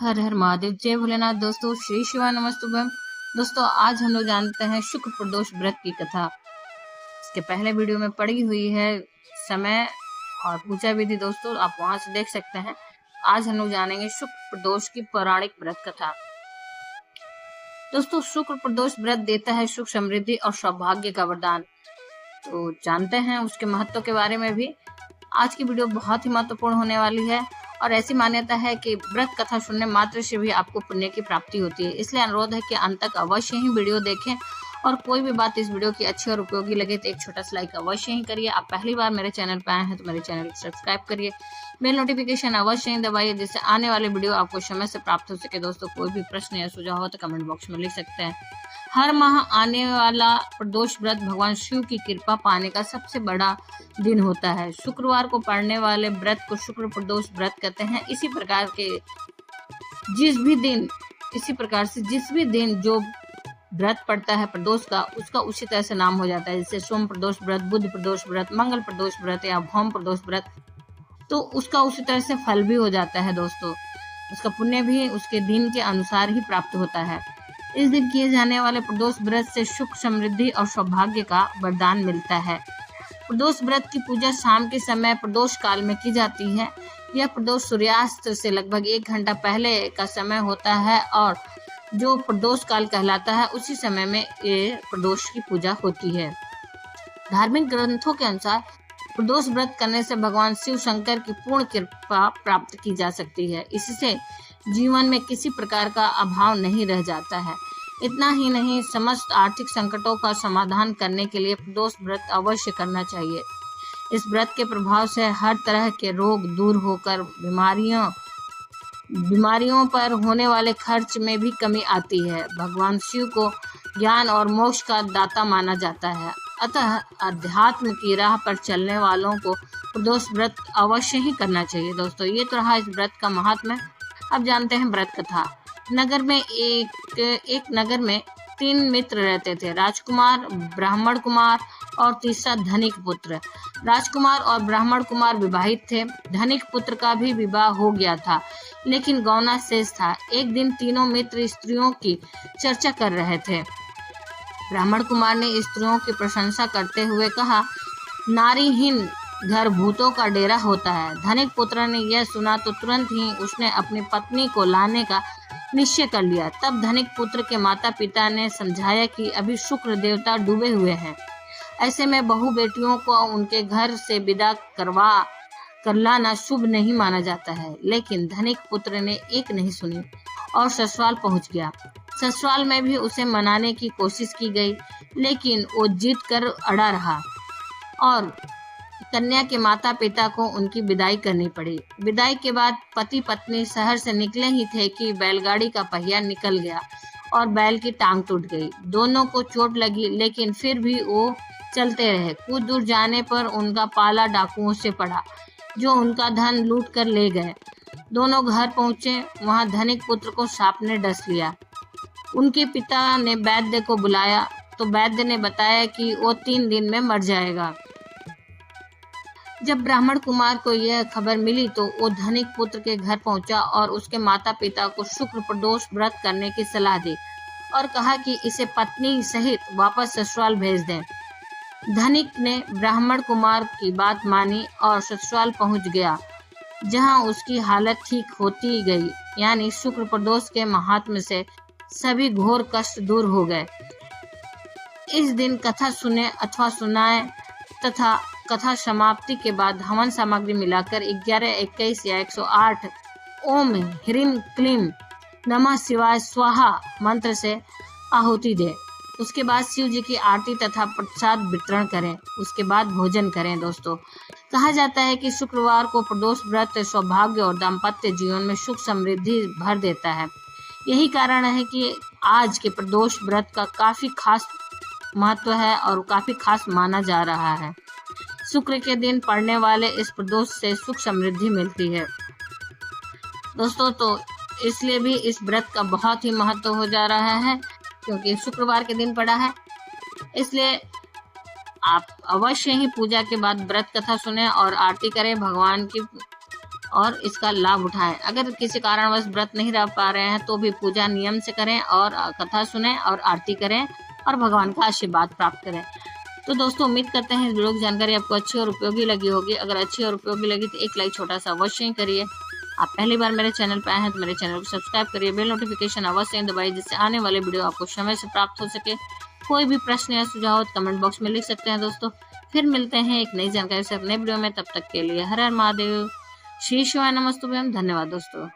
हर हर महादेव, जय भोलेनाथ। दोस्तों, श्री शिवाय नमस्तुभ्यम। दोस्तों, आज हम लोग जानते हैं शुक्र प्रदोष व्रत की कथा। इसके पहले वीडियो में पड़ी हुई है समय और पूजा विधि, दोस्तों आप वहां से देख सकते हैं। आज हम लोग जानेंगे शुक्र प्रदोष की पौराणिक व्रत कथा। दोस्तों, शुक्र प्रदोष व्रत देता है सुख, समृद्धि और सौभाग्य का वरदान। तो जानते हैं उसके महत्व के बारे में भी। आज की वीडियो बहुत ही महत्वपूर्ण होने वाली है और ऐसी मान्यता है कि व्रत कथा सुनने मात्र से भी आपको पुण्य की प्राप्ति होती है। इसलिए अनुरोध है कि अंत तक अवश्य ही वीडियो देखें और कोई भी बात इस वीडियो की अच्छी और उपयोगी लगे तो एक छोटा सा लाइक अवश्य ही करिए। आप पहली बार मेरे चैनल पर आए हैं तो मेरे चैनल को सब्सक्राइब करिए, बेल नोटिफिकेशन अवश्य ही दबाइए जिससे आने वाले वीडियो आपको समय से प्राप्त हो सके। दोस्तों, कोई भी प्रश्न या सुझाव हो तो कमेंट बॉक्स में लिख सकते हैं। हर माह आने वाला प्रदोष व्रत भगवान शिव की कृपा पाने का सबसे बड़ा दिन होता है। शुक्रवार को पड़ने वाले व्रत को शुक्र प्रदोष व्रत कहते हैं। इसी प्रकार से जिस भी दिन जो व्रत पड़ता है प्रदोष का, उसका उसी तरह से नाम हो जाता है। जैसे सोम प्रदोष व्रत, बुध प्रदोष व्रत, मंगल प्रदोष व्रत या भौम प्रदोष व्रत, तो उसका उसी तरह से फल भी हो जाता है। दोस्तों, उसका पुण्य भी उसके दिन के अनुसार ही प्राप्त होता है। इस दिन किए जाने वाले प्रदोष व्रत से सुख, समृद्धि और सौभाग्य का वरदान मिलता है। प्रदोष व्रत की पूजा शाम के समय प्रदोष काल में की जाती है। यह प्रदोष सूर्यास्त से लगभग 1 घंटा पहले का समय होता है और जो प्रदोष काल कहलाता है उसी समय में ये प्रदोष की पूजा होती है। धार्मिक ग्रंथों के अनुसार प्रदोष व्रत करने से भगवान शिव शंकर की पूर्ण कृपा प्राप्त की जा सकती है। इससे जीवन में किसी प्रकार का अभाव नहीं रह जाता है। इतना ही नहीं, समस्त आर्थिक संकटों का समाधान करने के लिए प्रदोष व्रत अवश्य करना चाहिए। इस व्रत के प्रभाव से हर तरह के रोग दूर होकर बीमारियों पर होने वाले खर्च में भी कमी आती है। भगवान शिव को ज्ञान और मोक्ष का दाता माना जाता है। अतः अध्यात्म की राह पर चलने वालों को प्रदोष व्रत अवश्य ही करना चाहिए। दोस्तों, ये तो रहा इस व्रत का महात्म्य। अब जानते हैं व्रत कथा। एक नगर में 3 मित्र रहते थे, राजकुमार, ब्राह्मण कुमार और तीसरा धनिक पुत्र। राजकुमार और ब्राह्मण कुमार विवाहित थे। धनिक पुत्र का भी विवाह हो गया था, लेकिन गौना शेष था। एक दिन तीनों मित्र स्त्रियों की चर्चा कर रहे थे। ब्राह्मण कुमार ने स्त्रियों की प्रशंसा करते हुए कहा, नारीहीन घर भूतों का डेरा होता है। धनिक पुत्र ने यह सुना तो तुरंत ही उसने अपनी पत्नी को लाने का निश्चय कर लिया। तब धनिक पुत्र के माता पिता ने समझाया कि अभी शुक्र देवता डूबे हुए हैं, ऐसे में बहू बेटियों को उनके घर से विदा कर लाना शुभ नहीं माना जाता है। लेकिन धनिक पुत्र ने एक नहीं सुनी और ससुराल पहुंच गया। ससुराल में भी उसे मनाने की कोशिश की गई, लेकिन वो जिद कर अड़ा रहा और कन्या के माता पिता को उनकी विदाई करनी पड़ी। विदाई के बाद पति पत्नी शहर से निकले ही थे कि बैलगाड़ी का पहिया निकल गया और बैल की टांग टूट गई। दोनों को चोट लगी, लेकिन फिर भी वो चलते रहे। कुछ दूर जाने पर उनका पाला डाकुओं से पड़ा, जो उनका धन लूट कर ले गए। दोनों घर पहुंचे, वहां धनिक पुत्र को सांप ने डस लिया। उनके पिता ने वैद्य को बुलाया तो वैद्य ने बताया कि वो 3 दिन में मर जाएगा। जब ब्राह्मण कुमार को यह खबर मिली तो वो धनिक पुत्र के घर पहुंचा और उसके माता पिता को शुक्र प्रदोष व्रत करने की सलाह दी और कहा कि इसे पत्नी सहित वापस ससुराल भेज दें। धनिक ने ब्राह्मण कुमार की बात मानी और ससुराल पहुंच गया, जहां उसकी हालत ठीक होती गई। यानी शुक्र प्रदोष के महात्म्य से सभी घोर कष्ट दूर हो गए। इस दिन कथा सुने अथवा सुनाए तथा कथा समाप्ति के बाद हवन सामग्री मिलाकर 11, 21 या 108 ओम ह्रीम क्लीम नमः शिवाय स्वाहा मंत्र से आहुति दे। उसके बाद शिव जी की आरती तथा प्रसाद वितरण करें। उसके बाद भोजन करें। दोस्तों, कहा जाता है कि शुक्रवार को प्रदोष व्रत सौभाग्य और दाम्पत्य जीवन में सुख समृद्धि भर देता है। यही कारण है कि आज के प्रदोष व्रत का काफी खास महत्व है और काफी खास माना जा रहा है। शुक्र के दिन पड़ने वाले इस प्रदोष से सुख समृद्धि मिलती है। दोस्तों, तो इसलिए भी इस व्रत का बहुत ही महत्व हो जा रहा है, क्योंकि शुक्रवार के दिन पड़ा है। इसलिए आप अवश्य ही पूजा के बाद व्रत कथा सुने और आरती करें भगवान की और इसका लाभ उठाएं। अगर किसी कारणवश व्रत नहीं रह पा रहे हैं तो भी पूजा नियम से करें और कथा सुने और आरती करें और भगवान का आशीर्वाद प्राप्त करें। तो दोस्तों उम्मीद करते हैं इस वीडियो की जानकारी आपको अच्छी और उपयोगी लगी होगी। अगर अच्छी और उपयोगी लगी तो एक लाइक छोटा सा अवश्य ही करिए। आप पहली बार मेरे चैनल पर आए हैं तो मेरे चैनल को सब्सक्राइब करिए, बेल नोटिफिकेशन अवश्य दबाइए जिससे आने वाले वीडियो आपको समय से प्राप्त हो सके। कोई भी प्रश्न या सुझाव तो कमेंट बॉक्स में लिख सकते हैं दोस्तों। फिर मिलते हैं एक नई जानकारी से अपने वीडियो में, तब तक के लिए हर हर महादेव, श्री शिवाय नमस्तुभ्यम। धन्यवाद दोस्तों।